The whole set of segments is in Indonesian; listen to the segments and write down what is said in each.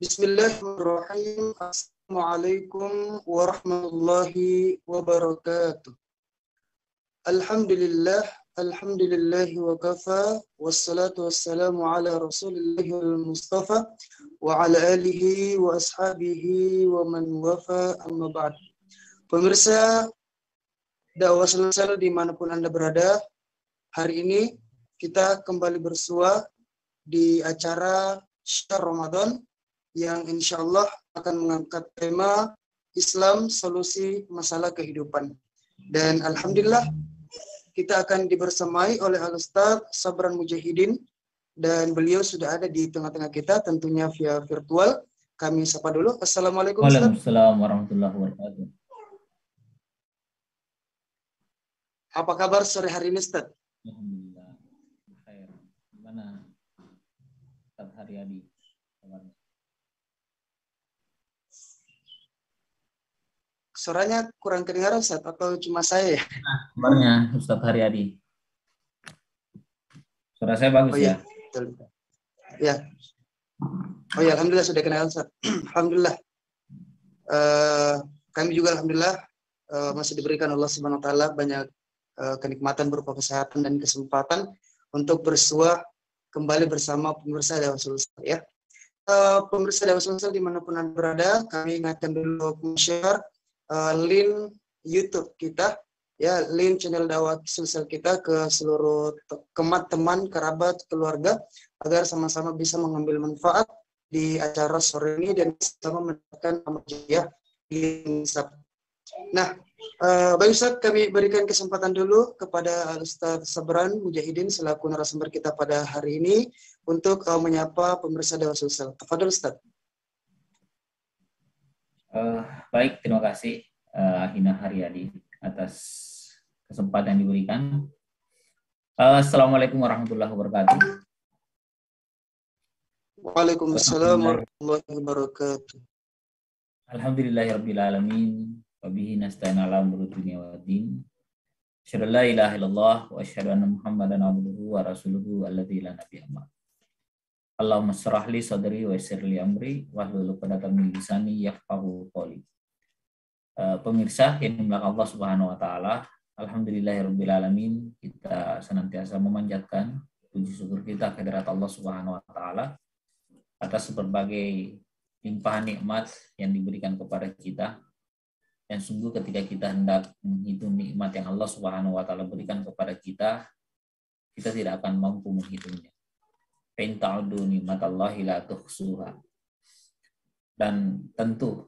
Bismillahirrahmanirrahim. Assalamualaikum warahmatullahi wabarakatuh. Alhamdulillah, alhamdulillahi wa kafa, wassalatu wassalamu ala rasulillahi al-mustafa, wa ala alihi wa ashabihi wa man wafa, amma ba'd. Pemirsa dakwah Sulsel dimanapun Anda berada, hari ini kita kembali bersua di acara Syahr Ramadan yang insya Allah akan mengangkat tema Islam Solusi Masalah Kehidupan. Dan alhamdulillah kita akan dibersamai oleh Al-Ustaz Sabran Mujahidin, dan beliau sudah ada di tengah-tengah kita tentunya via virtual. Kami sapa dulu. Assalamualaikum Ustaz. Waalaikumsalam warahmatullahi wabarakatuh. Apa kabar sore hari ini Ustaz? Alhamdulillah. Khair. Gimana Ustaz Haryadi? Suaranya kurang kedengaran Ustaz, atau cuma saya ya? Kabarnya Ustaz Haryadi. Suara saya bagus ya? Betul. Ya. Oh ya, alhamdulillah sudah kedengaran Ustaz. Alhamdulillah. Kami juga alhamdulillah masih diberikan Allah Subhanahu wa taala banyak kenikmatan berupa kesehatan dan kesempatan untuk bersua kembali bersama pemirsa Dakwah Sulsel ya. Pemirsa Dakwah Sulsel dimanapun Anda berada, kami ingatkan dulu share link YouTube kita ya, link channel Dakwah Sulsel kita ke seluruh teman, kerabat, keluarga agar sama-sama bisa mengambil manfaat di acara sore ini dan sama mendapatkan amal jariah di Sabtu. Nah, baik Ustaz, kami berikan kesempatan dulu kepada Ustaz Sabran Mujahidin selaku narasumber kita pada hari ini untuk menyapa pemirsa Dakwah Sulsel. Tafadhol Ustaz. Baik, terima kasih Hina Haryadi atas kesempatan yang diberikan. Assalamualaikum warahmatullahi wabarakatuh. Waalaikumsalam warahmatullahi wabarakatuh. Alhamdulillahirabbil alamin. Wabihi nasta'in ala umuri dunya waddin. Asyhadu an la ilaha illallah wa asyhadu anna Muhammadan abduhu wa rasuluhu alladzi la nabiyya ba'dahu. Allahumma shrah li sadri wa yassir li amri wahlul 'uqdatam min lisani yafqahu qawli. Pemirsa yang dimuliakan Allah Subhanahu wa taala, alhamdulillahirabbil alamin, kita senantiasa memanjatkan puji syukur kita kehadirat Allah Subhanahu wa taala atas berbagai limpahan nikmat yang diberikan kepada kita. Dan sungguh ketika kita hendak menghitung nikmat yang Allah Subhanahu wa taala berikan kepada kita, kita tidak akan mampu menghitungnya. Fa in ta'uddu nikmatallahi la tuhsuha. Dan tentu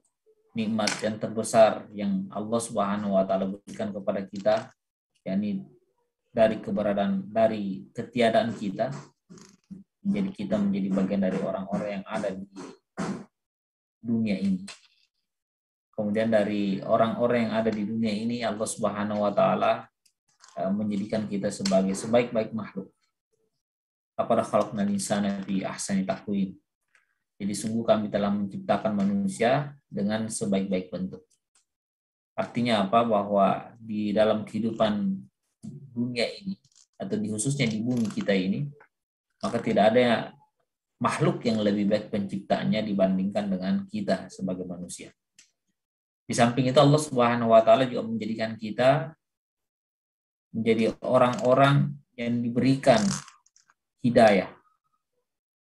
nikmat yang terbesar yang Allah Subhanahu wa taala berikan kepada kita, yakni dari ketiadaan kita menjadi bagian dari orang-orang yang ada di dunia ini. Kemudian dari orang-orang yang ada di dunia ini, Allah Subhanahu wa taala menjadikan kita sebagai sebaik-baik makhluk. Laqad khalaqnal insana fi ahsani taqwim. Jadi sungguh kami telah menciptakan manusia dengan sebaik-baik bentuk. Artinya apa? Bahwa di dalam kehidupan dunia ini, atau khususnya di bumi kita ini, maka tidak ada makhluk yang lebih baik penciptaannya dibandingkan dengan kita sebagai manusia. Di samping itu Allah Subhanahu wa taala juga menjadikan kita menjadi orang-orang yang diberikan hidayah.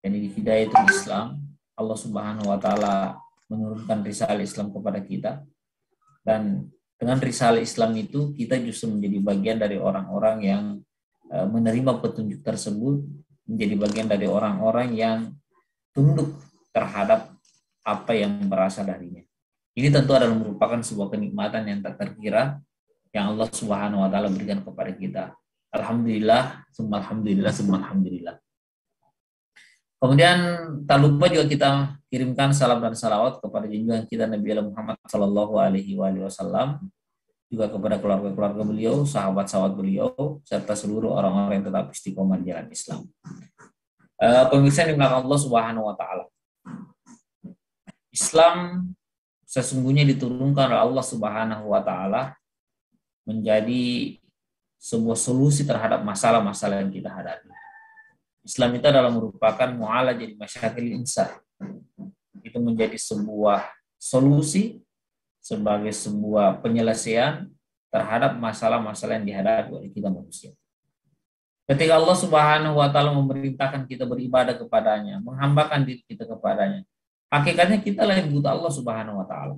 Dan hidayah itu Islam. Allah Subhanahu wa taala menurunkan risalah Islam kepada kita. Dan dengan risalah Islam itu kita justru menjadi bagian dari orang-orang yang menerima petunjuk tersebut, menjadi bagian dari orang-orang yang tunduk terhadap apa yang berasal darinya. Ini tentu adalah merupakan sebuah kenikmatan yang tak terkira yang Allah Subhanahu wa taala berikan kepada kita. Alhamdulillah, summa alhamdulillah, summa alhamdulillah. Kemudian tak lupa juga kita kirimkan salam dan salawat kepada junjungan kita Nabi Muhammad sallallahu alaihi wasallam, juga kepada keluarga-keluarga beliau, sahabat-sahabat beliau, serta seluruh orang-orang yang tetap istiqomah di jalan Islam. Pemirsa yang dimuliakan Allah Subhanahu wa taala. Islam sesungguhnya diturunkan oleh Allah Subhanahu wa taala menjadi sebuah solusi terhadap masalah-masalah yang kita hadapi. Islam itu adalah merupakan mu'alajah di masyarakat insan. Itu itu menjadi sebuah solusi, sebagai sebuah penyelesaian terhadap masalah-masalah yang dihadapi oleh kita manusia. Ketika Allah Subhanahu wa taala memerintahkan kita beribadah kepadanya, menghambakan diri kita kepadanya, hakikatnya kita yang butuh Allah Subhanahu wa taala.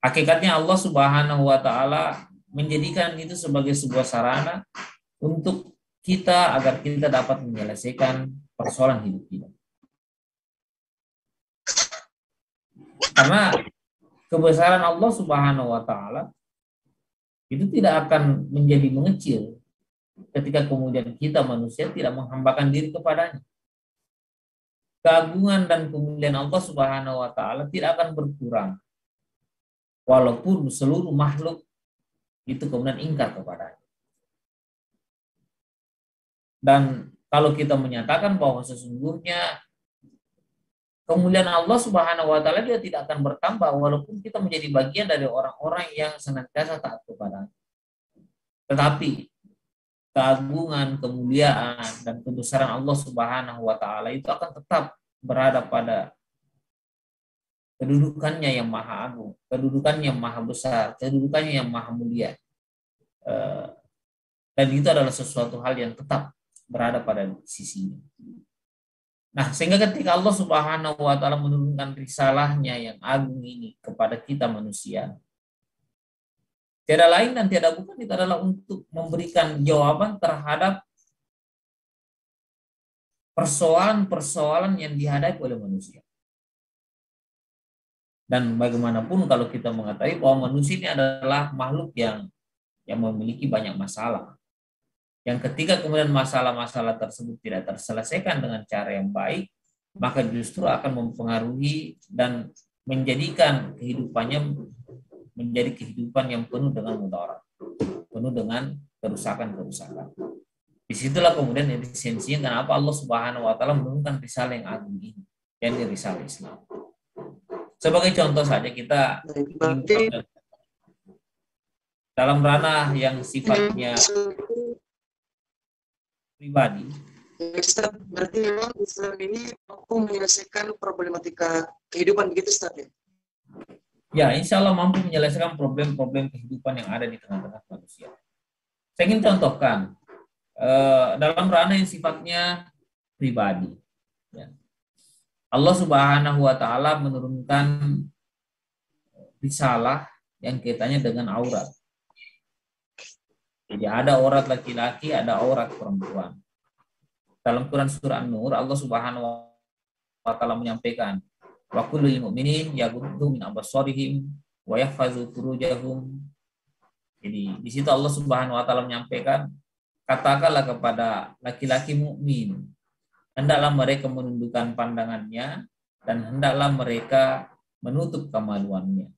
Hakikatnya Allah Subhanahu wa taala menjadikan itu sebagai sebuah sarana untuk kita agar kita dapat menyelesaikan persoalan hidup kita. Karena kebesaran Allah Subhanahu wa taala itu tidak akan menjadi mengecil ketika kemudian kita manusia tidak menghambakan diri kepadanya. Keagungan dan kemuliaan Allah Subhanahu wa taala tidak akan berkurang walaupun seluruh makhluk itu kemudian ingkar kepadanya. Dan kalau kita menyatakan bahwa sesungguhnya kemuliaan Allah Subhanahu wa taala dia tidak akan bertambah walaupun kita menjadi bagian dari orang-orang yang senantiasa taat kepadanya. Tetapi keagungan, kemuliaan dan kebesaran Allah Subhanahu wa taala itu akan tetap berada pada kedudukannya yang maha agung, kedudukannya yang maha besar, kedudukannya yang maha mulia. Dan itu adalah sesuatu hal yang tetap berada pada sisinya. Nah, sehingga ketika Allah Subhanahu wa taala menurunkan risalahnya yang agung ini kepada kita manusia, tiada lain dan tiada bukan itu adalah untuk memberikan jawaban terhadap persoalan-persoalan yang dihadapi oleh manusia. Dan bagaimanapun kalau kita mengetahui bahwa manusia ini adalah makhluk yang memiliki banyak masalah. Yang ketika kemudian masalah-masalah tersebut tidak terselesaikan dengan cara yang baik, maka justru akan mempengaruhi dan menjadikan kehidupannya menjadi kehidupan yang penuh dengan mudarat, penuh dengan kerusakan-kerusakan. Disitulah kemudian esensinya kenapa Allah Subhanahu wa taala menurunkan risalah yang agung ini, yakni risalah Islam. Sebagai contoh saja kita dalam ranah yang sifatnya pribadi. Ustaz, berarti memang Islam ini mampu menyelesaikan problematika kehidupan begitu Ustaz ya? Ya, insya Allah mampu menyelesaikan problem-problem kehidupan yang ada di tengah-tengah manusia. Saya ingin contohkan dalam ranah yang sifatnya pribadi. Ya. Allah Subhanahu wa taala menurunkan risalah yang kaitannya dengan aurat. Jadi ada aurat laki-laki, ada aurat perempuan. Dalam Quran surah An-Nur, Allah Subhanahu wa taala menyampaikan, wa kullul mu'minin yaghuddu min absarihim wa yahfazu furujahum. Jadi di situ Allah Subhanahu wa taala menyampaikan, katakanlah kepada laki-laki mukmin, hendaklah mereka menundukkan pandangannya dan hendaklah mereka menutup kemaluannya.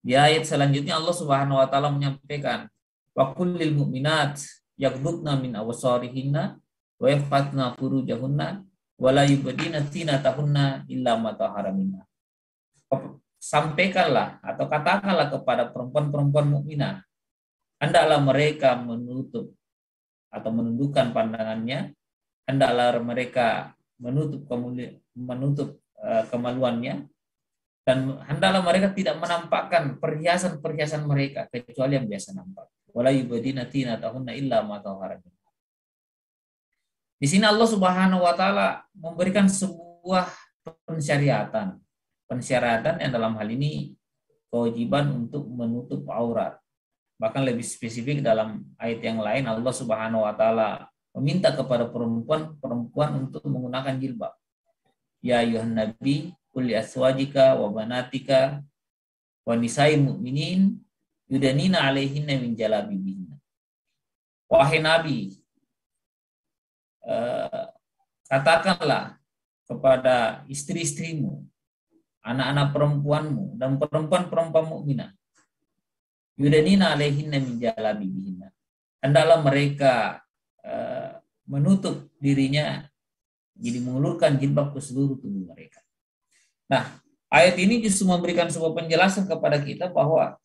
Di ayat selanjutnya Allah Subhanahu wa taala menyampaikan, wa kullil mu'minat yaghdudna min absarihinna wa yahfazna furujahunna wa la yubdina zinatahunna illa ma tahara minha. Sampaikanlah atau katakanlah kepada perempuan-perempuan mukminah, hendaklah mereka menutup atau menundukkan pandangannya, hendaklah mereka menutup kemaluannya, dan hendaklah mereka tidak menampakkan perhiasan-perhiasan mereka kecuali yang biasa nampak. Wala yubdina zinatahunna illa ma tahara minha. Di sini Allah Subhanahu wa taala memberikan sebuah pensyariatan yang dalam hal ini kewajiban untuk menutup aurat. Bahkan lebih spesifik dalam ayat yang lain Allah Subhanahu wa taala meminta kepada perempuan untuk menggunakan jilbab. Ya ayyuhan nabi qul li azwajika wa banatika wa nisa'il mu'minin yudanina 'alaihinna min jalabibihinna. Wahai nabi, katakanlah kepada istri-istrimu, anak-anak perempuanmu dan perempuan-perempuan mukminah, yudanina 'alaihinna min jalabibihinna. Hendaklah mereka menutup dirinya, jadi mengulurkan jilbab ke seluruh tubuh mereka. Nah, ayat ini justru memberikan sebuah penjelasan kepada kita bahwa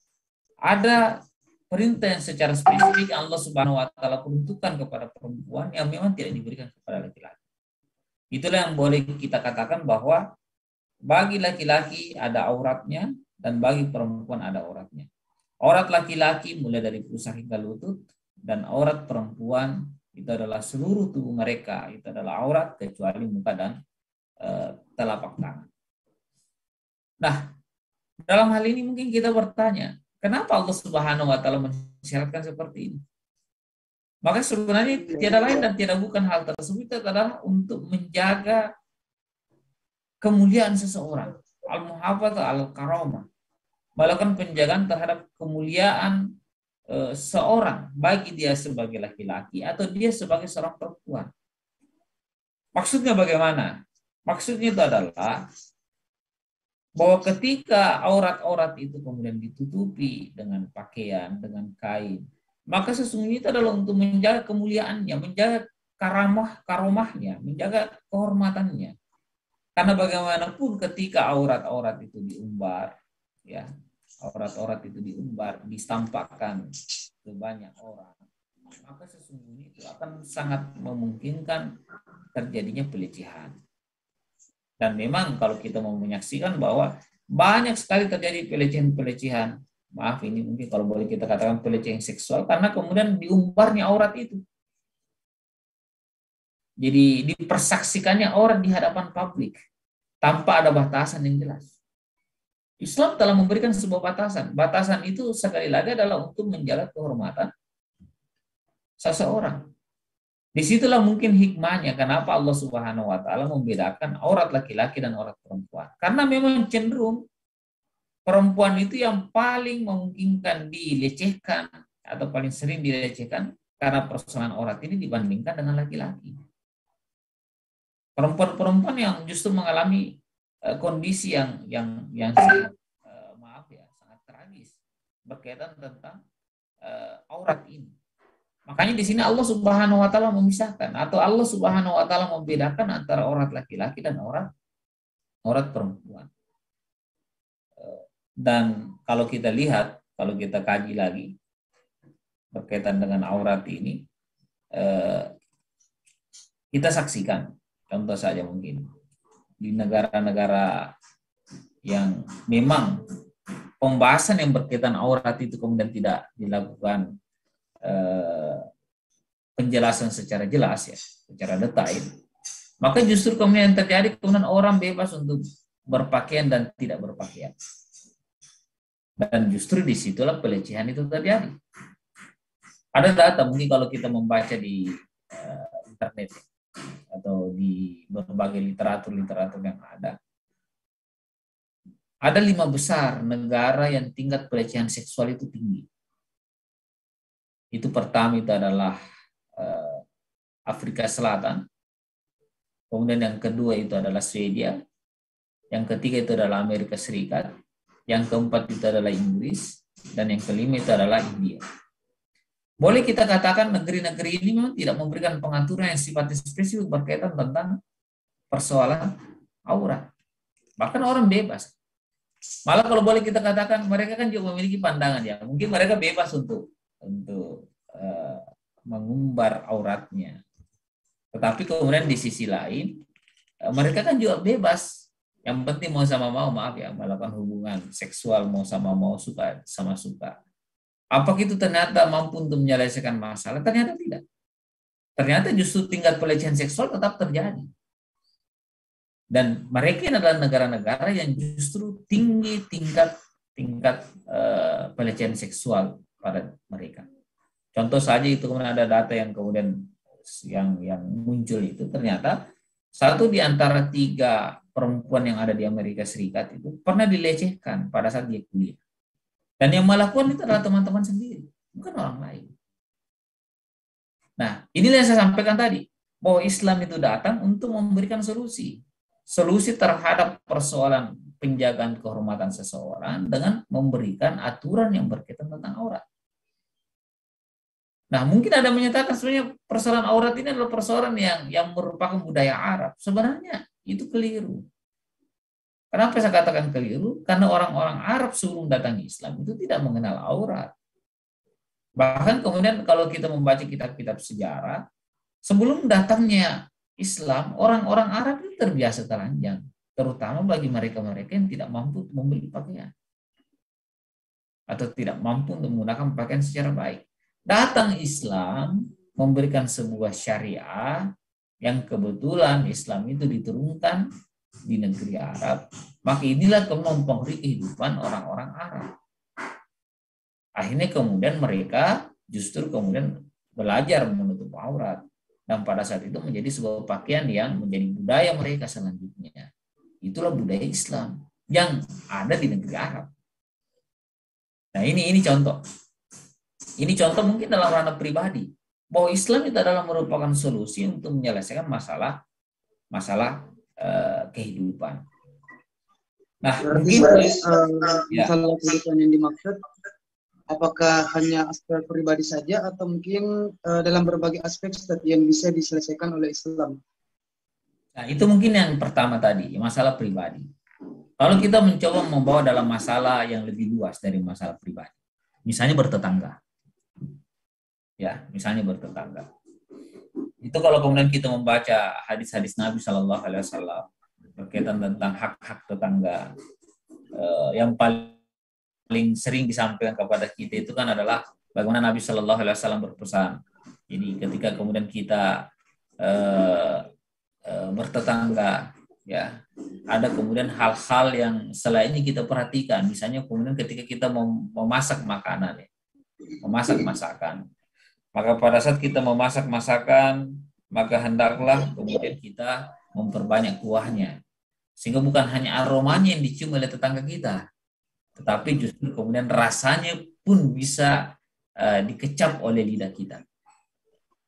ada perintah yang secara spesifik Allah Subhanahu wa taala peruntukkan kepada perempuan yang memang tidak diberikan kepada laki-laki. Itulah yang boleh kita katakan bahwa bagi laki-laki ada auratnya dan bagi perempuan ada auratnya. Aurat laki-laki mulai dari pusar hingga lutut, dan aurat perempuan itu adalah seluruh tubuh mereka. Itu adalah aurat kecuali muka dan telapak tangan. Nah, dalam hal ini mungkin kita bertanya, kenapa Allah Subhanahu wa taala mensyaratkan seperti ini? Maka sebenarnya tiada lain dan tiada bukan hal tersebut adalah untuk menjaga kemuliaan seseorang. Al-muhafadzah al-karamah. Melakukan penjagaan terhadap kemuliaan seorang, bagi dia sebagai laki-laki atau dia sebagai seorang perempuan. Maksudnya bagaimana? Maksudnya itu adalah bahwa ketika aurat-aurat itu kemudian ditutupi dengan pakaian, dengan kain, maka sesungguhnya itu adalah untuk menjaga kemuliaannya, menjaga karomahnya, menjaga kehormatannya. Karena bagaimanapun ketika aurat-aurat itu diumbar, ya, aurat-aurat itu diumbar, ditampakkan ke banyak orang, maka sesungguhnya itu akan sangat memungkinkan terjadinya pelecehan. Dan memang kalau kita mau menyaksikan bahwa banyak sekali terjadi pelecehan-pelecehan, maaf ini mungkin kalau boleh kita katakan pelecehan seksual, karena kemudian diumbarnya aurat itu. Jadi dipersaksikannya aurat di hadapan publik tanpa ada batasan yang jelas. Islam telah memberikan sebuah batasan. Batasan itu sekali lagi adalah untuk menjaga kehormatan seseorang. Disitulah mungkin hikmahnya kenapa Allah Subhanahu wa taala membedakan aurat laki-laki dan aurat perempuan. Karena memang cenderung perempuan itu yang paling memungkinkan dilecehkan atau paling sering dilecehkan karena persoalan aurat ini dibandingkan dengan laki-laki. Perempuan-perempuan yang justru mengalami kondisi yang sangat sangat tragis berkaitan tentang aurat ini. Makanya di sini Allah Subhanahu wa taala memisahkan atau Allah Subhanahu wa taala membedakan antara aurat laki-laki dan aurat perempuan. Dan kalau kita lihat, kalau kita kaji lagi berkaitan dengan aurat ini, kita saksikan contoh saja mungkin di negara-negara yang memang pembahasan yang berkaitan aurat itu kemudian tidak dilakukan penjelasan secara jelas ya, secara detail, maka justru kemudian terjadi kemudian orang bebas untuk berpakaian dan tidak berpakaian, dan justru disitulah pelecehan itu terjadi. Ada data mungkin kalau kita membaca di internet atau di berbagai literatur yang ada 5 besar negara yang tingkat pelecehan seksual itu tinggi. Itu pertama itu adalah Afrika Selatan, kemudian yang kedua itu adalah Swedia, yang ketiga itu adalah Amerika Serikat, yang keempat itu adalah Inggris, dan yang kelima itu adalah India. Boleh kita katakan negeri-negeri ini memang tidak memberikan pengaturan yang sifatnya spesifik berkaitan tentang persoalan aurat. Bahkan orang bebas. Malah kalau boleh kita katakan mereka kan juga memiliki pandangan ya. Mungkin mereka bebas untuk mengumbar auratnya. Tetapi kemudian di sisi lain mereka kan juga bebas. Yang penting mau sama mau, maaf ya, melakukan hubungan seksual mau sama mau, suka sama suka. Apakah itu ternyata mampu untuk menyelesaikan masalah? Ternyata tidak. Ternyata justru tingkat pelecehan seksual tetap terjadi. Dan mereka adalah negara-negara yang justru tinggi tingkat pelecehan seksual pada mereka. Contoh saja itu kemudian ada data yang kemudian yang muncul itu ternyata 1 di antara 3 perempuan yang ada di Amerika Serikat itu pernah dilecehkan pada saat dia kuliah. Dan yang melakukan itu adalah teman-teman sendiri, bukan orang lain. Nah, inilah yang saya sampaikan tadi, bahwa Islam itu datang untuk memberikan solusi terhadap persoalan penjagaan kehormatan seseorang dengan memberikan aturan yang berkaitan tentang aurat. Nah, mungkin ada menyatakan sebenarnya persoalan aurat ini adalah persoalan yang merupakan budaya Arab. Sebenarnya itu keliru. Kenapa saya katakan keliru? Karena orang-orang Arab sebelum datang Islam itu tidak mengenal aurat. Bahkan kemudian kalau kita membaca kitab-kitab sejarah, sebelum datangnya Islam, orang-orang Arab itu terbiasa telanjang, terutama bagi mereka-mereka yang tidak mampu membeli pakaian atau tidak mampu untuk menggunakan pakaian secara baik. Datang Islam memberikan sebuah syariah yang kebetulan Islam itu diturunkan di negeri Arab, maka inilah mempengaruhi kehidupan orang-orang Arab. Akhirnya kemudian mereka justru kemudian belajar menutup aurat. Dan pada saat itu menjadi sebuah pakaian yang menjadi budaya mereka selanjutnya. Itulah budaya Islam yang ada di negeri Arab. Nah ini contoh. Ini contoh mungkin dalam ranah pribadi. Bahwa Islam itu adalah merupakan solusi untuk menyelesaikan masalah kehidupan. Nah, berarti ya. masalah kehidupan yang dimaksud apakah hanya aspek pribadi saja atau mungkin dalam berbagai aspek yang bisa diselesaikan oleh Islam? Nah, itu mungkin yang pertama tadi, masalah pribadi. Kalau kita mencoba membawa dalam masalah yang lebih luas dari masalah pribadi, misalnya bertetangga. Ya, misalnya bertetangga. Itu kalau kemudian kita membaca hadis-hadis Nabi Shallallahu Alaihi Wasallam berkaitan tentang hak-hak tetangga, yang paling sering disampaikan kepada kita itu kan adalah bagaimana Nabi Shallallahu Alaihi Wasallam berpesan. Jadi ketika kemudian kita bertetangga, ya ada kemudian hal-hal yang selainnya kita perhatikan. Misalnya kemudian ketika kita memasak makanan, memasak masakan, maka pada saat kita memasak masakan, maka hendaklah kemudian kita memperbanyak kuahnya, sehingga bukan hanya aromanya yang dicium oleh tetangga kita, tetapi justru kemudian rasanya pun bisa dikecap oleh lidah kita.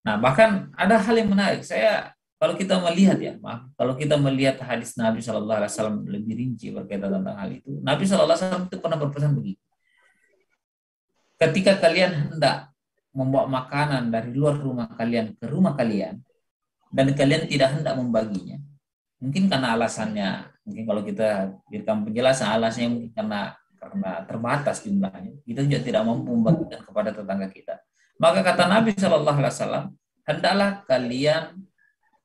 Nah, bahkan ada hal yang menarik. Kalau kita melihat hadis Nabi Shallallahu Alaihi Wasallam lebih rinci berkaitan tentang hal itu, Nabi Shallallahu Alaihi Wasallam itu pernah berpesan begini: ketika kalian hendak membawa makanan dari luar rumah kalian ke rumah kalian, dan kalian tidak hendak membaginya, mungkin karena alasannya, mungkin kalau kita berikan penjelasan alasannya mungkin karena terbatas jumlahnya, kita juga tidak mampu membagikan kepada tetangga kita. Maka kata Nabi Shallallahu Alaihi Wasallam, hendaklah kalian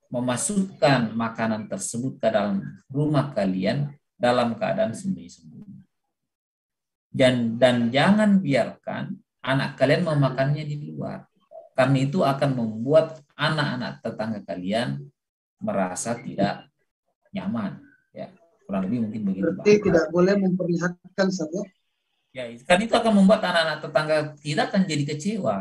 memasukkan makanan tersebut ke dalam rumah kalian dalam keadaan sembunyi-sembunyi. Dan jangan biarkan anak kalian memakannya di luar, karena itu akan membuat anak-anak tetangga kalian merasa tidak nyaman. Ya, kurang lebih mungkin begitu. Berarti tidak boleh memperlihatkan saja. Ya, kan itu akan membuat anak-anak tetangga kita akan jadi kecewa.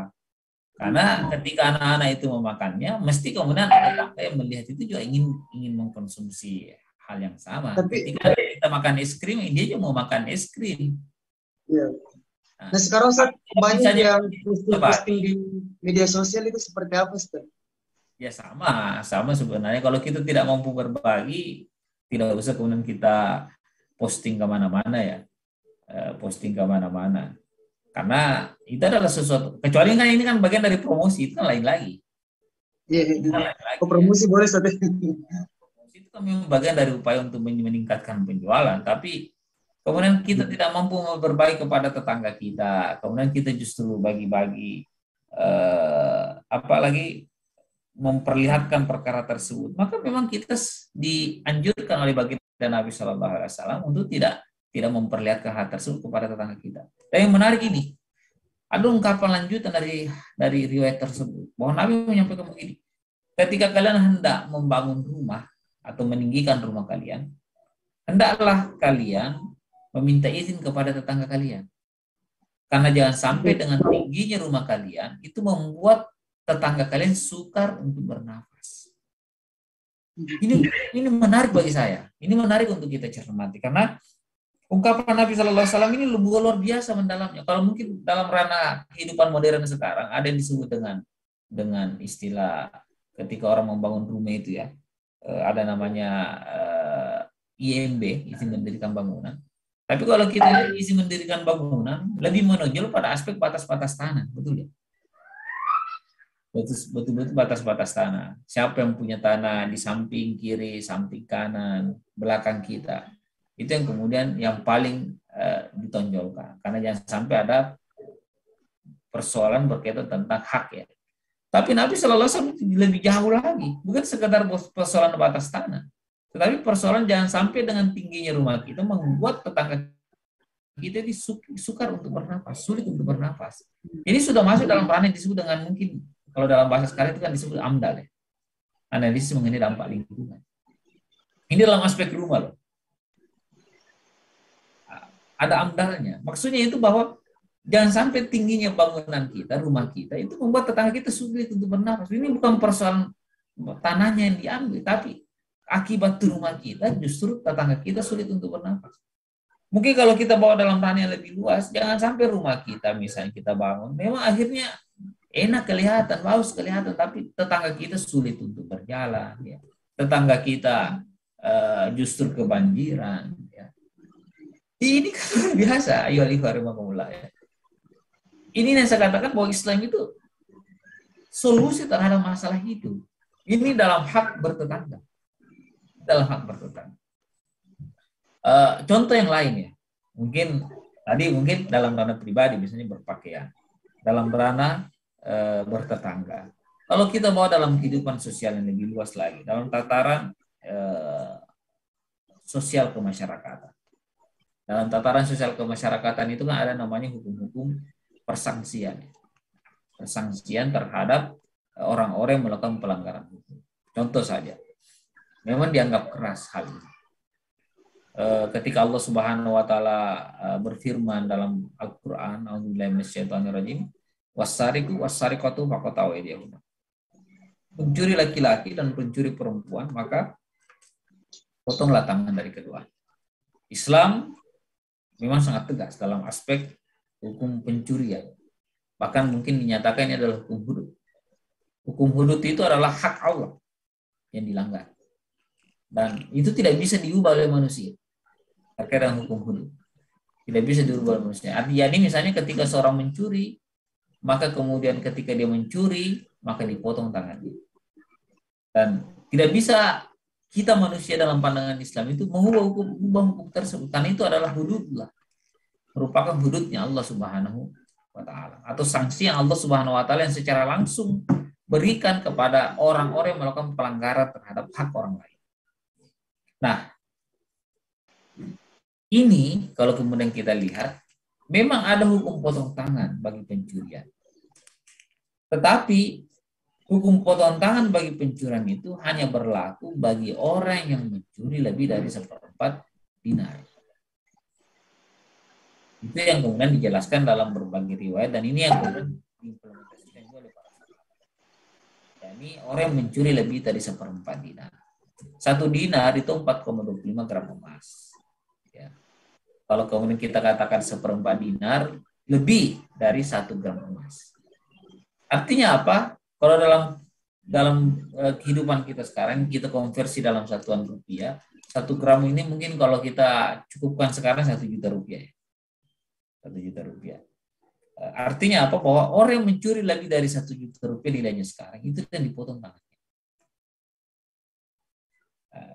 Karena ketika anak-anak itu memakannya, mesti kemudian tetangga yang melihat itu juga ingin mengkonsumsi hal yang sama. Ketika kita makan es krim, dia juga mau makan es krim. Ya. Nah sekarang banyak yang posting di media sosial itu seperti apa, Ustaz? Ya sama sebenarnya. Kalau kita tidak mampu berbagi, tidak usah kemudian kita posting kemana-mana ya, karena itu adalah sesuatu. Kecuali kan ini kan bagian dari promosi, itu kan lain lagi. Iya. Promosi boleh Ustaz. Promosi itu kan memang bagian dari upaya untuk meningkatkan penjualan, tapi kemudian kita tidak mampu berbagi kepada tetangga kita, kemudian kita justru bagi-bagi, apalagi memperlihatkan perkara tersebut, maka memang kita dianjurkan oleh baginda Nabi Shallallahu Alaihi Wasallam untuk tidak memperlihatkan hal tersebut kepada tetangga kita. Dan yang menarik ini, ada ungkapan lanjutan dari riwayat tersebut, bahwa Nabi menyampaikan begini: ketika kalian hendak membangun rumah atau meninggikan rumah kalian, hendaklah kalian meminta izin kepada tetangga kalian. Karena jangan sampai dengan tingginya rumah kalian itu membuat tetangga kalian sukar untuk bernafas. Ini menarik bagi saya. Ini menarik untuk kita cermati karena ungkapan Nabi Shallallahu Alaihi Wasallam ini luar biasa mendalamnya. Kalau mungkin dalam ranah kehidupan modern sekarang ada yang disebut dengan istilah ketika orang membangun rumah itu ya, ada namanya IMB, izin mendirikan bangunan. Tapi kalau kita izin mendirikan bangunan, lebih menonjol pada aspek batas-batas tanah, betul ya? Betul-betul batas-batas tanah. Siapa yang punya tanah di samping kiri, samping kanan, belakang kita, itu yang kemudian yang paling ditonjolkan. Karena jangan sampai ada persoalan berkaitan tentang hak ya. Tapi Nabi Shallallahu Alaihi Wasallam lebih jauh lagi, bukan sekedar persoalan batas tanah, tetapi persoalan jangan sampai dengan tingginya rumah kita membuat tetangga kita ini sukar untuk bernapas, sulit untuk bernapas. Ini sudah masuk dalam ranah yang disebut dengan mungkin kalau dalam bahasa sekarang itu kan disebut AMDAL, ya, analisis mengenai dampak lingkungan. Ini dalam aspek rumah loh. Ada AMDALnya. Maksudnya itu bahwa jangan sampai tingginya bangunan kita, rumah kita, itu membuat tetangga kita sulit untuk bernapas. Ini bukan persoalan tanahnya yang diambil, tapi akibat rumah kita justru tetangga kita sulit untuk bernapas. Mungkin kalau kita bawa dalam ranah yang lebih luas, jangan sampai rumah kita misalnya kita bangun, memang akhirnya enak kelihatan, bagus kelihatan, tapi tetangga kita sulit untuk berjalan. Ya. Tetangga kita justru kebanjiran. Ya. Ini kan biasa, ayo alaikumsalam ya. Ini yang saya katakan bahwa Islam itu solusi terhadap masalah hidup. Ini dalam hak bertetangga. Dalam hak bertetangga. Contoh yang lain ya. Mungkin dalam ranah pribadi misalnya berpakaian. Dalam ranah bertetangga. Kalau kita bawa dalam kehidupan sosial yang lebih luas lagi. Dalam tataran sosial kemasyarakatan. Dalam tataran sosial kemasyarakatan itu kan ada namanya hukum-hukum persangsian. Persangsian terhadap orang-orang yang melakukan pelanggaran hukum. Contoh saja, memang dianggap keras hal ini. Ketika Allah Subhanahu wa taala berfirman dalam Al-Qur'an, a'udzubillahi minasyaitonirrajim, was-sariqu was-sariqatu faqta'u aydiyahuma. Pencuri laki-laki dan pencuri perempuan, maka potonglah tangan dari kedua. Islam memang sangat tegas dalam aspek hukum pencurian. Bahkan mungkin dinyatakan ini adalah hukum hudud. Hukum hudud itu adalah hak Allah yang dilanggar. Dan itu tidak bisa diubah oleh manusia. Terkait dengan hukum hudud. Tidak bisa diubah oleh manusia. Artinya misalnya ketika seorang mencuri, maka kemudian ketika dia mencuri, maka dipotong tangannya. Dan tidak bisa kita manusia dalam pandangan Islam itu mengubah hukum tersebut. Karena itu adalah hududullah. Merupakan hududnya Allah Subhanahu wa taala atau sanksi yang Allah Subhanahu wa taala yang secara langsung berikan kepada orang-orang yang melakukan pelanggaran terhadap hak orang lain. Nah, ini kalau kemudian kita lihat memang ada hukum potong tangan bagi pencurian. Tetapi hukum potong tangan bagi pencurian itu hanya berlaku bagi orang yang mencuri lebih dari 1/4 dinar. Itu yang kemudian dijelaskan dalam berbagai riwayat dan ini yang kemudian diimplementasikan oleh para sahabat. Yani orang yang mencuri lebih dari 1/4 dinar. 1 dinar itu 4,25 gram emas. Ya. Kalau kemudian kita katakan 1/4 dinar lebih dari 1 gram emas. Artinya apa? Kalau dalam kehidupan kita sekarang kita konversi dalam satuan rupiah, 1 gram ini mungkin kalau kita cukupkan sekarang 1 juta rupiah. 1 juta rupiah. Artinya apa? Bahwa orang yang mencuri lebih dari 1 juta rupiah nilainya sekarang itu yang dipotong tangannya.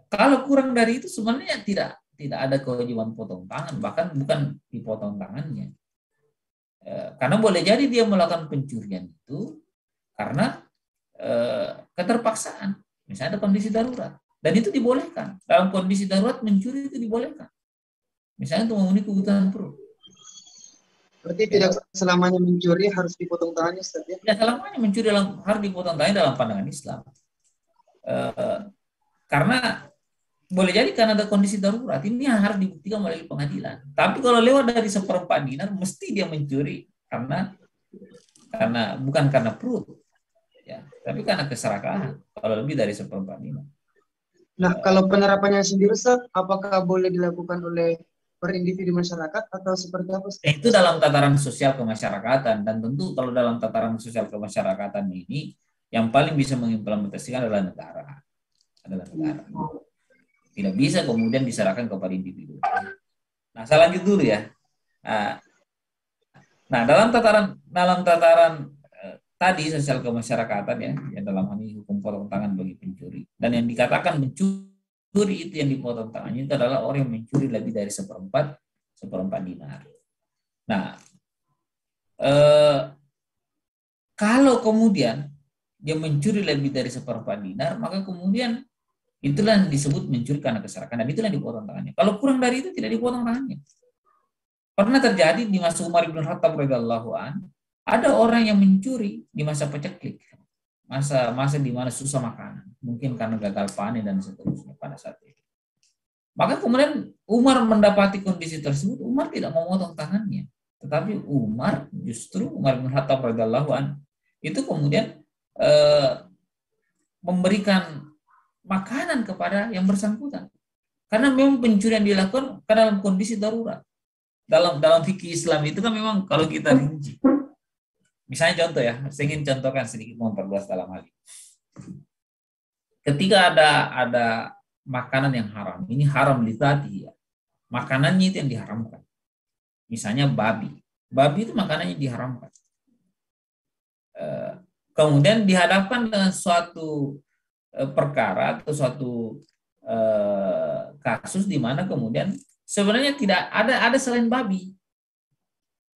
Kalau kurang dari itu sebenarnya tidak ada kewajiban potong tangan, bahkan bukan dipotong tangannya. Karena boleh jadi dia melakukan pencurian itu karena keterpaksaan, misalnya ada kondisi darurat, dan itu dibolehkan. Dalam kondisi darurat mencuri itu dibolehkan, misalnya untuk memenuhi kebutuhan perut. Berarti tidak selamanya mencuri harus dipotong tangannya, Ustaz, ya? Tidak selamanya mencuri harus dipotong tangannya dalam pandangan Islam. Karena boleh jadi karena ada kondisi darurat, ini harus dibuktikan melalui pengadilan. Tapi kalau lewat dari 1/4 dinar, mesti dia mencuri karena bukan karena perut, ya, tapi karena keserakahan. Kalau lebih dari 1/4 dinar. Nah, kalau penerapannya sendiri, Ustaz, apakah boleh dilakukan oleh per individu masyarakat atau seperti apa? Itu dalam tataran sosial kemasyarakatan, dan tentu kalau dalam tataran sosial kemasyarakatan ini yang paling bisa mengimplementasikan adalah negara. Tidak bisa kemudian diserahkan kepada individu. Nah, saya lanjut dulu ya. Nah, dalam tataran tadi sosial kemasyarakatan ya, yang dalam hal ini hukum potong tangan bagi pencuri, dan yang dikatakan mencuri itu yang dipotong tangannya itu adalah orang yang mencuri lebih dari 1/4 dinar. Nah, kalau kemudian dia mencuri lebih dari seperempat dinar, maka kemudian itulah yang disebut mencuri karena keserakan, dan itulah yang dipotong tangannya. Kalau kurang dari itu tidak dipotong tangannya. Pernah terjadi di masa Umar bin Khattab radhiyallahu an, ada orang yang mencuri di masa paceklik, masa di mana susah makanan, mungkin karena gagal panen dan seterusnya pada saat itu. Maka kemudian Umar mendapati kondisi tersebut, Umar tidak memotong tangannya, tetapi Umar bin Khattab radhiyallahu an itu kemudian memberikan makanan kepada yang bersangkutan, karena memang pencurian dilakukan karena dalam kondisi darurat. Dalam fikih Islam itu kan memang kalau kita rinci, misalnya contoh ya, saya ingin contohkan sedikit memperluas dalam hal ini. Ketika ada makanan yang haram, ini haram lidati ya, makanannya itu yang diharamkan. Misalnya babi itu makanannya diharamkan. Kemudian dihadapkan dengan suatu perkara atau suatu kasus di mana kemudian sebenarnya tidak ada selain babi,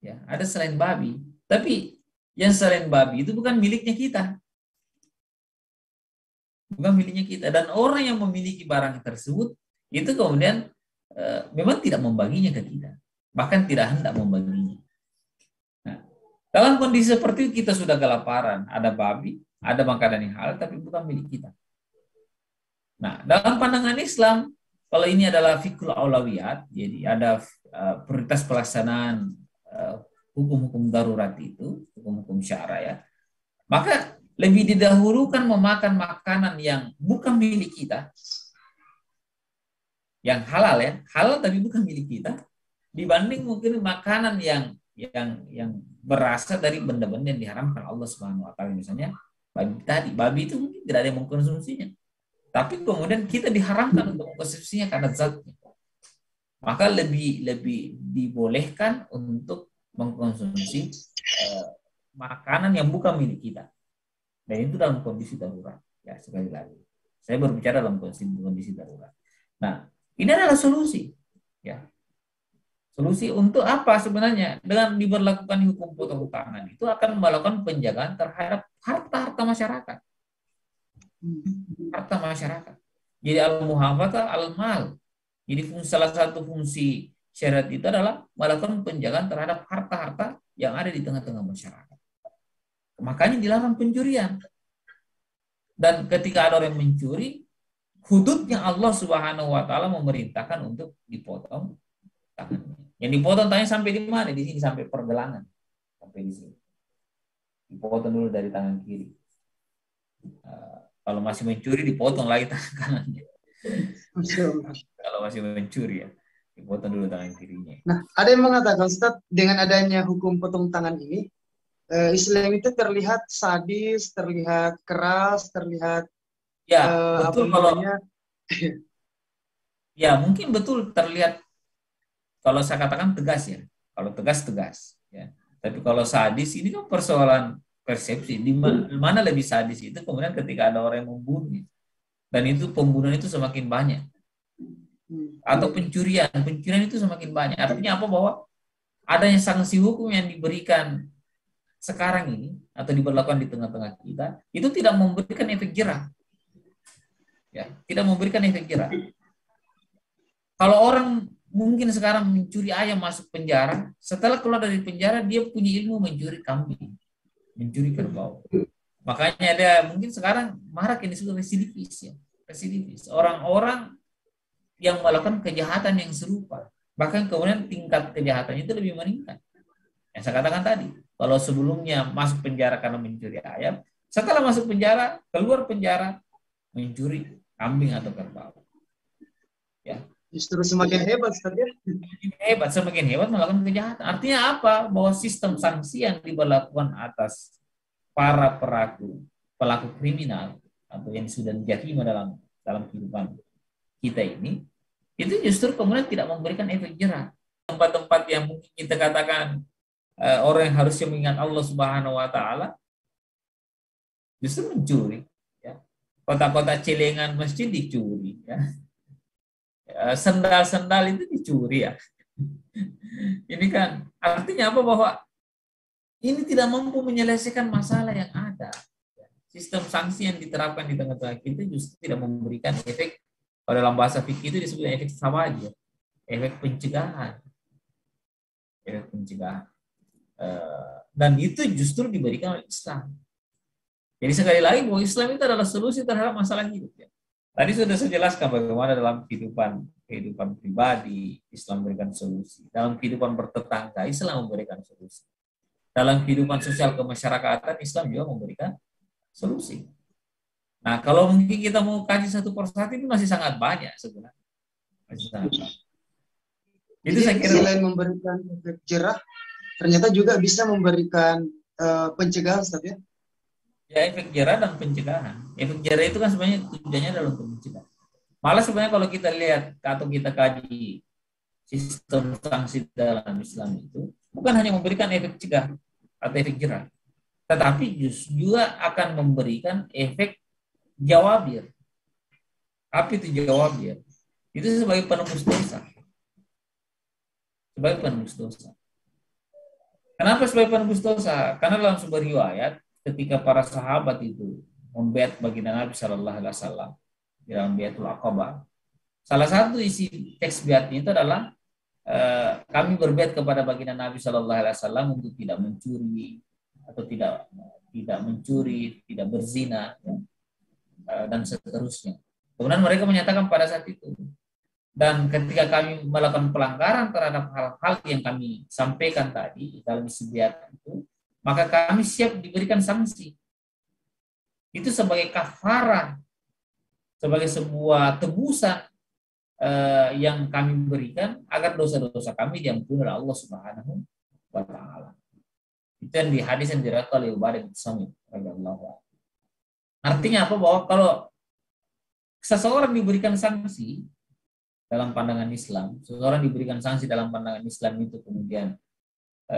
ya ada selain babi, tapi yang selain babi itu bukan miliknya kita, dan orang yang memiliki barang tersebut itu kemudian memang tidak membaginya ke kita, bahkan tidak hendak membaginya. Dalam kondisi seperti itu kita sudah kelaparan, ada babi, ada makanan yang halal tapi bukan milik kita. Nah, dalam pandangan Islam, kalau ini adalah fikul aulawiyat, jadi ada prioritas pelaksanaan hukum-hukum darurat itu, hukum-hukum syara ya, maka lebih didahulukan memakan makanan yang bukan milik kita, yang halal ya, halal tapi bukan milik kita, dibanding mungkin makanan yang berasal dari benda-benda yang diharamkan Allah Subhanahu wa taala. Misalnya babi itu mungkin tidak ada yang mengkonsumsinya, tapi kemudian kita diharamkan untuk mengkonsumsinya karena zatnya. Maka lebih dibolehkan untuk mengkonsumsi makanan yang bukan milik kita. Dan itu dalam kondisi darurat. Ya, sekali lagi, saya berbicara dalam kondisi darurat. Nah, ini adalah solusi. Ya. Solusi untuk apa sebenarnya? Dengan diberlakukan hukum potong tangan itu akan melakukan penjagaan terhadap harta masyarakat. Harta masyarakat. Jadi al-muhafadzah al-mal. Jadi salah satu fungsi syariat itu adalah melakukan penjagaan terhadap harta-harta yang ada di tengah-tengah masyarakat. Makanya dilarang pencurian. Dan ketika ada orang yang mencuri, hududnya Allah Subhanahu wa taala memerintahkan untuk dipotong tangannya. Yang dipotong tangannya sampai di mana? Di sini sampai pergelangan. Sampai di sini. Dipotong dulu dari tangan kiri. Kalau masih mencuri dipotong lagi tangan kanannya. Kalau masih mencuri ya, dipotong dulu tangan kirinya. Nah, ada yang mengatakan Ustaz, dengan adanya hukum potong tangan ini, Islam itu terlihat sadis, terlihat keras, terlihat ya betul kalau ya mungkin betul terlihat. Kalau saya katakan tegas ya, kalau tegas ya. Tapi kalau sadis ini kan persoalan persepsi. Di mana lebih sadis itu kemudian ketika ada orang yang membunuh, dan itu pembunuhan itu semakin banyak, atau pencurian itu semakin banyak. Artinya apa? Bahwa adanya sanksi hukum yang diberikan sekarang ini atau diberlakukan di tengah-tengah kita itu tidak memberikan efek jerah. Ya, tidak memberikan efek jerah. Kalau orang mungkin sekarang mencuri ayam masuk penjara, setelah keluar dari penjara dia punya ilmu mencuri kambing, mencuri kerbau. Makanya ada mungkin sekarang marak ini disebut residivis ya. Residivis. Orang-orang yang melakukan kejahatan yang serupa. Bahkan kemudian tingkat kejahatannya itu lebih meningkat. Yang saya katakan tadi, kalau sebelumnya masuk penjara karena mencuri ayam, setelah masuk penjara, keluar penjara mencuri kambing atau kerbau. Ya. Justru semakin hebat, semakin hebat melakukan kejahatan. Artinya apa? Bahwa sistem sanksi yang diberlakukan atas para pelaku kriminal atau yang sudah diterima dalam kehidupan kita ini, itu justru kemudian tidak memberikan efek jerah. Tempat-tempat yang mungkin kita katakan orang yang harusnya mengingat Allah Subhanahu wa taala justru mencuri. Ya. Kota-kota celengan masjid dicuri. Ya. Sendal-sendal itu dicuri ya. Ini kan artinya apa? Bahwa ini tidak mampu menyelesaikan masalah yang ada. sistem sanksi yang diterapkan di tengah-tengah kita justru tidak memberikan efek. Kalau dalam bahasa fikih itu disebut efek sawaja, efek pencegahan, efek pencegahan. Dan itu justru diberikan oleh Islam. Jadi sekali lagi bahwa Islam itu adalah solusi terhadap masalah hidup. Ya. Tadi sudah saya jelaskan bagaimana dalam kehidupan pribadi Islam memberikan solusi. Dalam kehidupan bertetangga Islam memberikan solusi. Dalam kehidupan sosial kemasyarakatan Islam juga memberikan solusi. Nah, kalau mungkin kita mau kaji satu persatu itu masih sangat banyak sebenarnya. Masih sangat banyak. Itu Jadi saya kira selain memberikan efek jerah, ternyata juga bisa memberikan pencegahan, Ustaz ya? ya efek jerah dan pencegahan. Efek jerah itu kan sebenarnya tujuannya adalah untuk mencegah. Malah sebenarnya kalau kita lihat atau kita kaji sistem sanksi dalam Islam itu bukan hanya memberikan efek cegah atau efek jerah, tetapi juga akan memberikan efek jawabir. Apa itu jawabir? Itu sebagai penembus dosa. Sebagai penembus dosa. Kenapa sebagai penembus dosa? Karena dalam sebuah riwayat ketika para sahabat itu membaiat baginda Nabi Shallallahu Alaihi Wasallam dalam Baiatul Aqabah, salah satu isi teks baiatnya itu adalah kami berbaiat kepada baginda Nabi Shallallahu Alaihi Wasallam untuk tidak mencuri atau tidak mencuri, tidak berzina, ya, dan seterusnya. Kemudian mereka menyatakan pada saat itu, dan ketika kami melakukan pelanggaran terhadap hal-hal yang kami sampaikan tadi dalam isi baiat itu, maka kami siap diberikan sanksi. Itu sebagai kafarah, sebagai sebuah tebusan yang kami berikan agar dosa-dosa kami diampuni oleh Allah Subhanahu wa Ta'ala. Itu yang di hadis yang diriwayatkan oleh Ubadah bin Samit radhiyallahu anhu. Artinya apa? Bahwa kalau seseorang diberikan sanksi dalam pandangan Islam, seseorang diberikan sanksi dalam pandangan Islam itu kemudian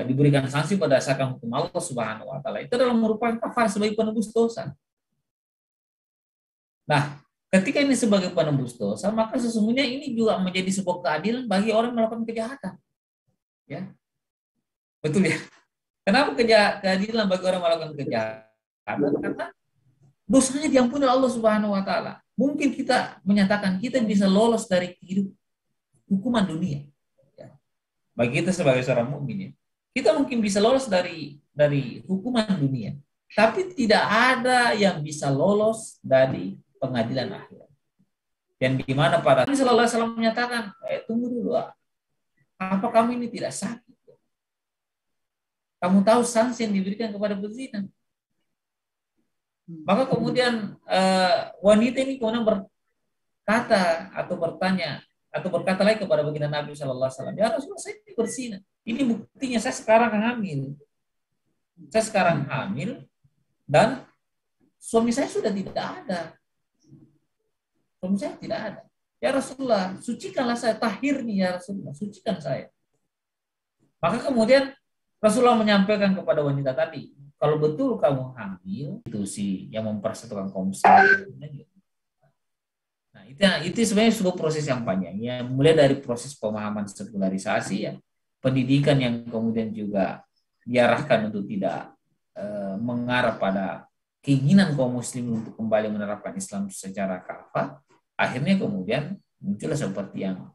diberikan sanksi berdasarkan hukum Allah Subhanahu wa Ta'ala, itu adalah merupakan kafar sebagai penebus dosa. Nah, ketika ini sebagai penembus dosa, maka sesungguhnya ini juga menjadi sebuah keadilan bagi orang yang melakukan kejahatan. Ya, betul ya. Kenapa keadilan bagi orang yang melakukan kejahatan? Karena dosanya diampuni oleh Allah Subhanahu wa Ta'ala. Mungkin kita menyatakan kita bisa lolos dari hukuman dunia. Ya. Bagi kita sebagai seorang mukmin, ya, kita mungkin bisa lolos dari hukuman dunia, tapi tidak ada yang bisa lolos dari pengadilan akhirat. Yang di mana para Nabi Sallallahu Alaihi Wasallam menyatakan, tunggu dulu, apa kamu ini tidak sakit? Kamu tahu sanksi yang diberikan kepada pezina. Maka kemudian wanita ini kemudian berkata atau bertanya atau berkata lagi kepada baginda Nabi Shallallahu Alaihi Wasallam, ya Rasulullah, saya berzina. Ini buktinya saya sekarang hamil. Saya sekarang hamil dan suami saya sudah tidak ada. Suami saya tidak ada. Ya Rasulullah, sucikanlah saya, tahirni ya Rasulullah, sucikan saya. Maka kemudian Rasulullah menyampaikan kepada wanita tadi, kalau betul kamu hamil, itu sih yang mempersatukan kaum muslimin. Nah, itu sebenarnya sebuah proses yang panjang, ya, mulai dari proses pemahaman sekularisasi, ya, pendidikan yang kemudian juga diarahkan untuk tidak mengarah pada keinginan kaum muslimin untuk kembali menerapkan Islam secara kafah. Akhirnya kemudian muncullah seperti yang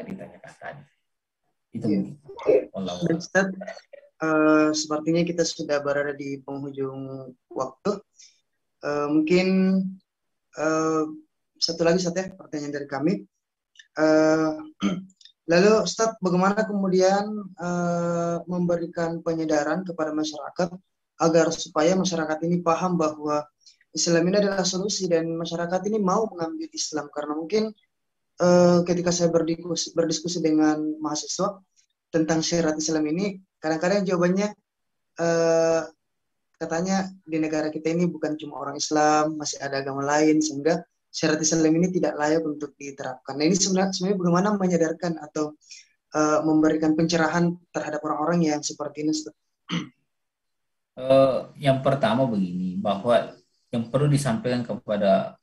ditanyakan tadi. Itu mungkin. Ustaz, sepertinya kita sudah berada di penghujung waktu. Mungkin satu lagi Ustaz, ya, pertanyaan dari kami. Lalu Ustaz, bagaimana kemudian memberikan penyadaran kepada masyarakat agar supaya masyarakat ini paham bahwa Islam ini adalah solusi dan masyarakat ini mau mengambil Islam, karena mungkin ketika saya berdiskusi dengan mahasiswa tentang syariat Islam ini, kadang-kadang jawabannya katanya di negara kita ini bukan cuma orang Islam, masih ada agama lain, sehingga syariat Islam ini tidak layak untuk diterapkan. Nah, ini sebenarnya bagaimana menyadarkan atau memberikan pencerahan terhadap orang-orang yang seperti ini? Yang pertama begini, bahwa yang perlu disampaikan kepada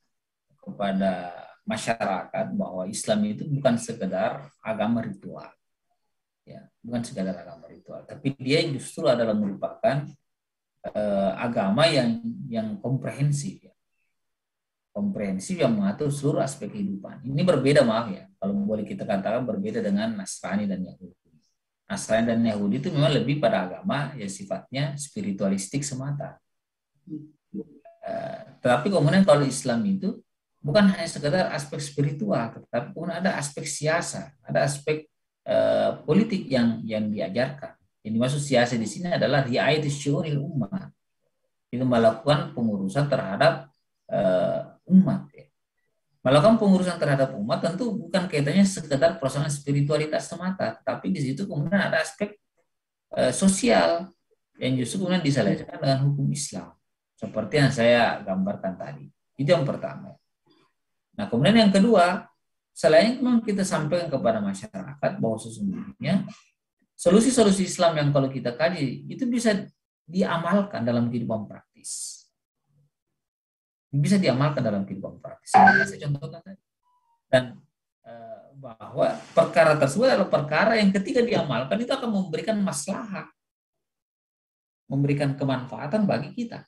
masyarakat bahwa Islam itu bukan sekedar agama ritual, ya, bukan sekedar agama ritual, tapi dia justru adalah merupakan agama yang komprehensif, ya. Komprehensif yang mengatur seluruh aspek kehidupan. Ini berbeda, maaf ya, kalau boleh kita katakan berbeda dengan Nasrani dan Yahudi. Nasrani dan Yahudi itu memang lebih pada agama yang sifatnya spiritualistik semata. Tetapi kemudian kalau Islam itu bukan hanya sekedar aspek spiritual, tetapi kemudian ada aspek siasa, ada aspek politik yang diajarkan. Yang dimaksud siasa di sini adalah riayat syu'unil ummah. Itu melakukan pengurusan terhadap umat. Ya. Melakukan pengurusan terhadap umat tentu bukan kaitannya sekedar persoalan spiritualitas semata, tapi di situ kemudian ada aspek sosial yang justru kemudian diselesaikan dengan hukum Islam. Seperti yang saya gambarkan tadi. Itu yang pertama. Nah, kemudian yang kedua, selain memang kita sampaikan kepada masyarakat bahwa sesungguhnya solusi-solusi Islam yang kalau kita kaji itu bisa diamalkan dalam kehidupan praktis. Bisa diamalkan dalam kehidupan praktis. Saya contohkan tadi. Dan bahwa perkara tersebut adalah perkara yang ketika diamalkan itu akan memberikan maslahat, memberikan kemanfaatan bagi kita.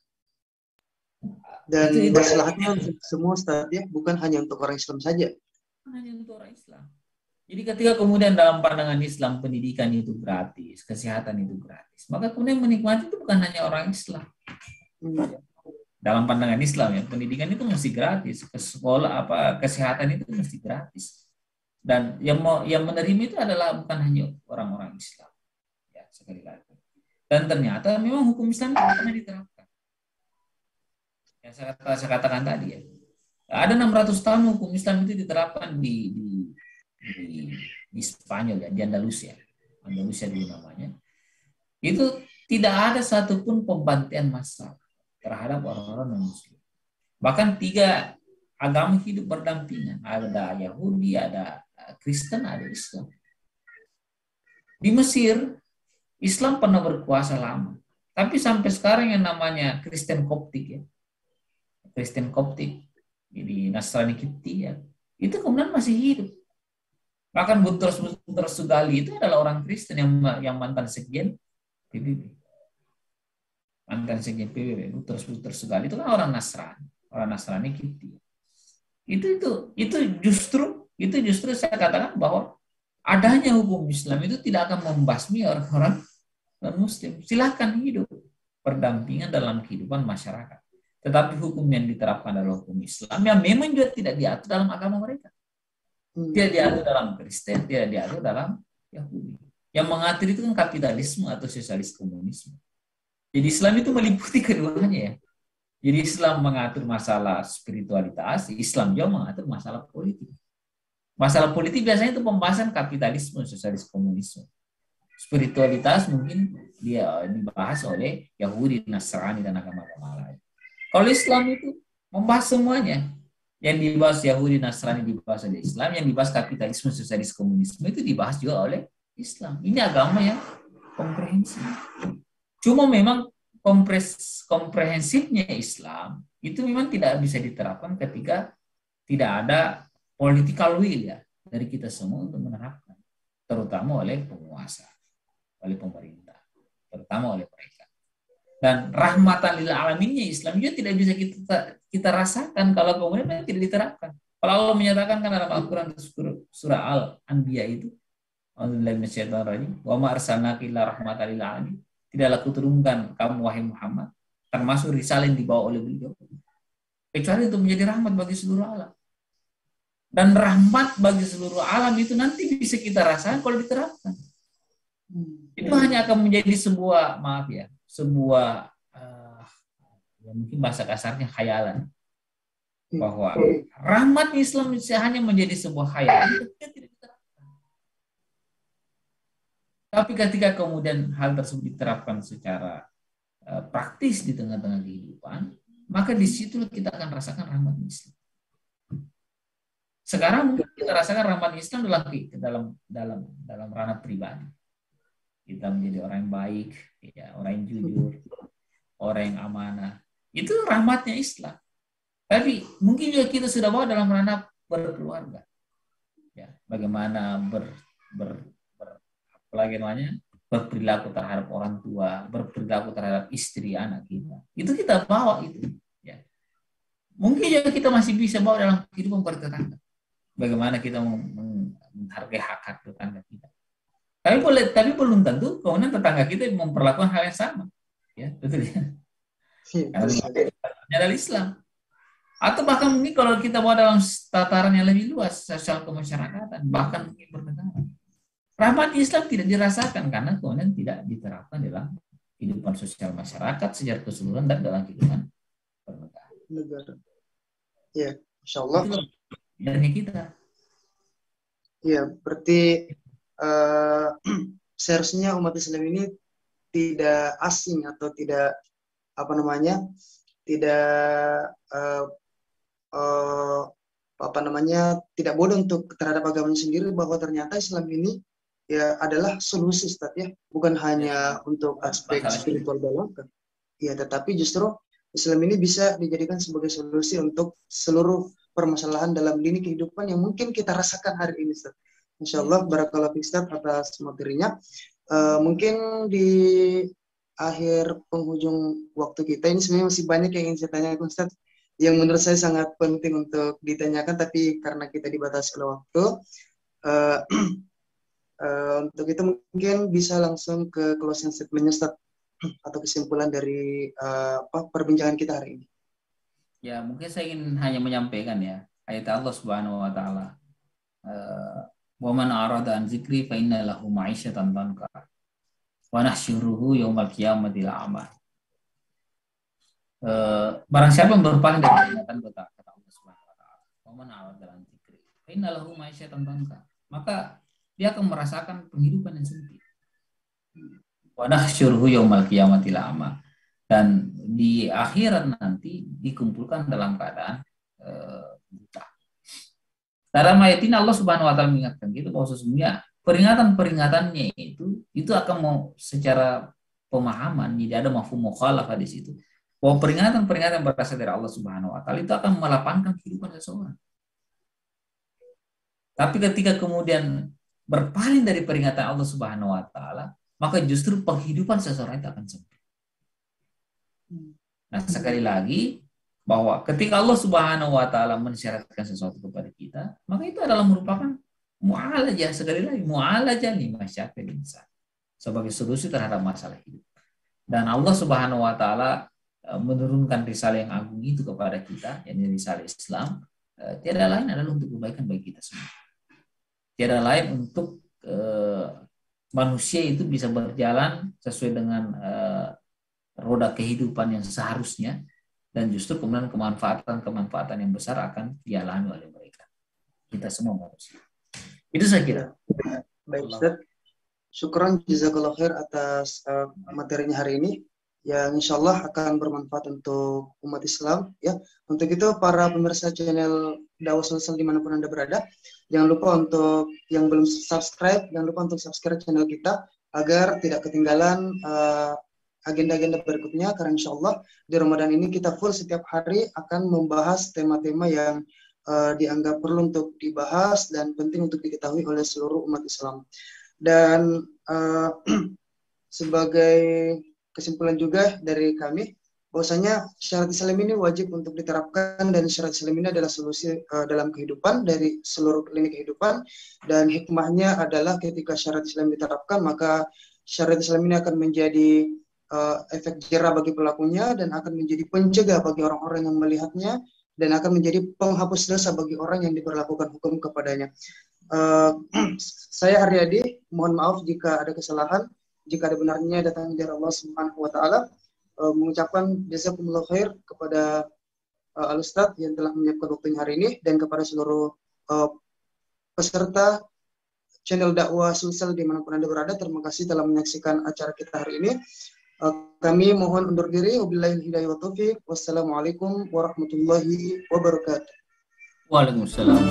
Dan masalahnya untuk semua, Ustaz, ya, bukan hanya untuk orang Islam saja. Bukan hanya untuk orang Islam. Jadi ketika kemudian dalam pandangan Islam pendidikan itu gratis, kesehatan itu gratis, maka kemudian menikmati itu bukan hanya orang Islam. Dalam pandangan Islam ya, pendidikan itu mesti gratis, ke sekolah kesehatan itu mesti gratis. Dan yang menerima itu adalah bukan hanya orang-orang Islam. Ya, sekali lagi. Dan ternyata memang hukum Islam itu pernah diterapkan. Yang saya katakan tadi ya. Ada 600 tahun hukum Islam itu diterapkan di Spanyol ya, di Andalusia. Andalusia dulu namanya. Itu tidak ada satupun pembantaian massal terhadap orang-orang non-Muslim. Bahkan 3 agama hidup berdampingan. Ada Yahudi, ada Kristen, ada Islam. Di Mesir, Islam pernah berkuasa lama. Tapi sampai sekarang yang namanya Kristen Koptik ya. Kristen Koptik, jadi Nasrani Kipti ya. Itu kemudian masih hidup. Bahkan Butrus Sugali itu adalah orang Kristen yang mantan sekjen PBB. Mantan sekjen PBB, Butrus Sugali itu kan orang Nasrani Kipti. Itu justru saya katakan bahwa adanya hukum Islam itu tidak akan membasmi orang-orang non-Muslim. Silakan hidup berdampingan dalam kehidupan masyarakat. Tetapi hukum yang diterapkan adalah hukum Islam yang memang juga tidak diatur dalam agama mereka. Tidak diatur dalam Kristen, tidak diatur dalam Yahudi. Yang mengatur itu kan kapitalisme atau sosialis komunisme. Jadi Islam itu meliputi keduanya ya. Jadi Islam mengatur masalah spiritualitas, Islam juga mengatur masalah politik. Masalah politik biasanya itu pembahasan kapitalisme, sosialis komunisme. Spiritualitas mungkin dia dibahas oleh Yahudi, Nasrani, dan agama-agama lain. Kalau Islam itu membahas semuanya. Yang dibahas Yahudi, Nasrani dibahas oleh Islam, yang dibahas kapitalisme, sosialis komunisme itu dibahas juga oleh Islam. Ini agama yang komprehensif. Cuma memang komprehensifnya Islam itu memang tidak bisa diterapkan ketika tidak ada political will ya dari kita semua untuk menerapkan, terutama oleh penguasa, oleh pemerintah, terutama oleh mereka. Dan rahmatan lil alaminnya Islam juga tidak bisa kita rasakan kalau kemudian tidak diterapkan. Kalau Allah menyatakan kan dalam Al-Quran surah Al-Anbiya itu, wa ma arsalnaka illa rahmatan lil alamin. Tidaklah kuturunkan kamu wahai Muhammad, termasuk risalah yang dibawa oleh beliau, kecuali untuk menjadi rahmat bagi seluruh alam. Dan rahmat bagi seluruh alam itu nanti bisa kita rasakan kalau diterapkan. Itu hanya akan menjadi sebuah, maaf ya, sebuah mungkin bahasa kasarnya khayalan, bahwa rahmat Islam hanya menjadi sebuah khayalan ketika tidak diterapkan. Tapi ketika kemudian hal tersebut diterapkan secara praktis di tengah-tengah kehidupan, maka di situ kita akan rasakan rahmat Islam. Sekarang mungkin kita rasakan rahmat Islam dalam ranah pribadi. Kita menjadi orang yang baik, ya, orang yang jujur, orang yang amanah. Itu rahmatnya Islam. Tapi mungkin juga kita sudah bawa dalam ranah berkeluarga. Ya, bagaimana berperilaku terhadap orang tua, berperilaku terhadap istri anak kita. Itu kita bawa itu. Ya. Mungkin juga kita masih bisa bawa dalam kehidupan bertetangga. Bagaimana kita menghargai hak-hak tetangga kita. Tapi belum tentu kemudian tetangga kita memperlakukan hal yang sama. Ya, betul ya. Karena adalah Islam. Atau bahkan mungkin kalau kita bawa dalam tataran yang lebih luas, sosial kemasyarakatan, bahkan mungkin bernegara. Rahmat Islam tidak dirasakan karena kemudian tidak diterapkan dalam kehidupan sosial masyarakat secara keseluruhan dan dalam kehidupan negara. Ya, insya Allah. Dari kita. Ya, berarti seharusnya umat Islam ini tidak asing atau tidak tidak bodoh untuk terhadap agamanya sendiri, bahwa ternyata Islam ini ya adalah solusi, Ustaz, ya, bukan hanya untuk aspek spiritual belaka, ya, tetapi justru Islam ini bisa dijadikan sebagai solusi untuk seluruh permasalahan dalam lini kehidupan yang mungkin kita rasakan hari ini, Ustaz. Insyaallah, barakallahu fiik, Ustaz, atas materinya. Mungkin di akhir penghujung waktu kita ini sebenarnya masih banyak yang ingin saya tanyakan, Ustaz, yang menurut saya sangat penting untuk ditanyakan, tapi karena kita dibatasi oleh waktu, untuk itu mungkin bisa langsung ke closing statement-nya, Ustaz, atau kesimpulan dari perbincangan kita hari ini. Ya, mungkin saya ingin hanya menyampaikan ya ayat Allah Subhanahu wa taala. Wa man arada an dzikri fa inna lahu ma'isyatan dhanka wa nahsyuruhu yaumal qiyamati a'ma. Barang siapa yang berpaling dari peringatan kata Allah Subhanahu wa taala, wa man arada an dzikri fa inna lahu ma'isyatan dhanka, maka dia akan merasakan penghidupan yang sempit. Wa nahsyuruhu yaumal qiyamati a'ma, dan di akhirat nanti dikumpulkan dalam keadaan buta. Dalam ayat ini Allah Subhanahu wa taala mengingatkan gitu bahwa sesungguhnya peringatan-peringatannya itu akan mau secara pemahaman, jadi ada mafhum mukhalafah di situ. Bahwa peringatan-peringatan yang berasal dari Allah Subhanahu wa taala itu akan melapangkan kehidupan seseorang. Tapi ketika kemudian berpaling dari peringatan Allah Subhanahu wa taala, maka justru penghidupan seseorang itu akan sempit. Nah, sekali lagi bahwa ketika Allah Subhanahu wa taala mensyaratkan sesuatu kepada kita, maka itu adalah merupakan mu'alajah, sekali lagi mu'alajah li masyaqil insan, sebagai solusi terhadap masalah hidup. Dan Allah Subhanahu wa taala menurunkan risalah yang agung itu kepada kita, yakni risalah Islam, tiada lain adalah untuk kebaikan bagi kita semua. Tiada lain untuk manusia itu bisa berjalan sesuai dengan roda kehidupan yang seharusnya, dan justru kemudian kemanfaatan yang besar akan dialami oleh mereka, kita semua manusia. Itu saya kira. Baik, Ustaz. Syukran jazakallahu khair atas materinya hari ini, yang insyaallah akan bermanfaat untuk umat Islam, ya. Untuk itu para pemirsa channel Dakwah Sulsel dimanapun Anda berada, jangan lupa untuk yang belum subscribe, jangan lupa untuk subscribe channel kita agar tidak ketinggalan agenda-agenda berikutnya, karena insyaallah di Ramadan ini kita full setiap hari akan membahas tema-tema yang dianggap perlu untuk dibahas dan penting untuk diketahui oleh seluruh umat Islam. Dan sebagai kesimpulan juga dari kami, bahwasanya syariat Islam ini wajib untuk diterapkan, dan syariat Islam ini adalah solusi dalam kehidupan dari seluruh lini kehidupan, dan hikmahnya adalah ketika syariat Islam diterapkan, maka syariat Islam ini akan menjadi efek jerah bagi pelakunya, dan akan menjadi pencegah bagi orang-orang yang melihatnya, dan akan menjadi penghapus dosa bagi orang yang diberlakukan hukum kepadanya. Saya Haryadi, mohon maaf jika ada kesalahan, jika ada benarnya datang dari Allah Subhanahu wa taala. Mengucapkan jazakumullah khair kepada Al-Ustadz yang telah menyiapkan waktunya hari ini, dan kepada seluruh peserta channel dakwah Sulsel dimanapun Anda berada. Terima kasih telah menyaksikan acara kita hari ini. Kami mohon undur diri. Wabillahi hidayah wa taufiq. Wassalamualaikum warahmatullahi wabarakatuh. Waalaikumsalam.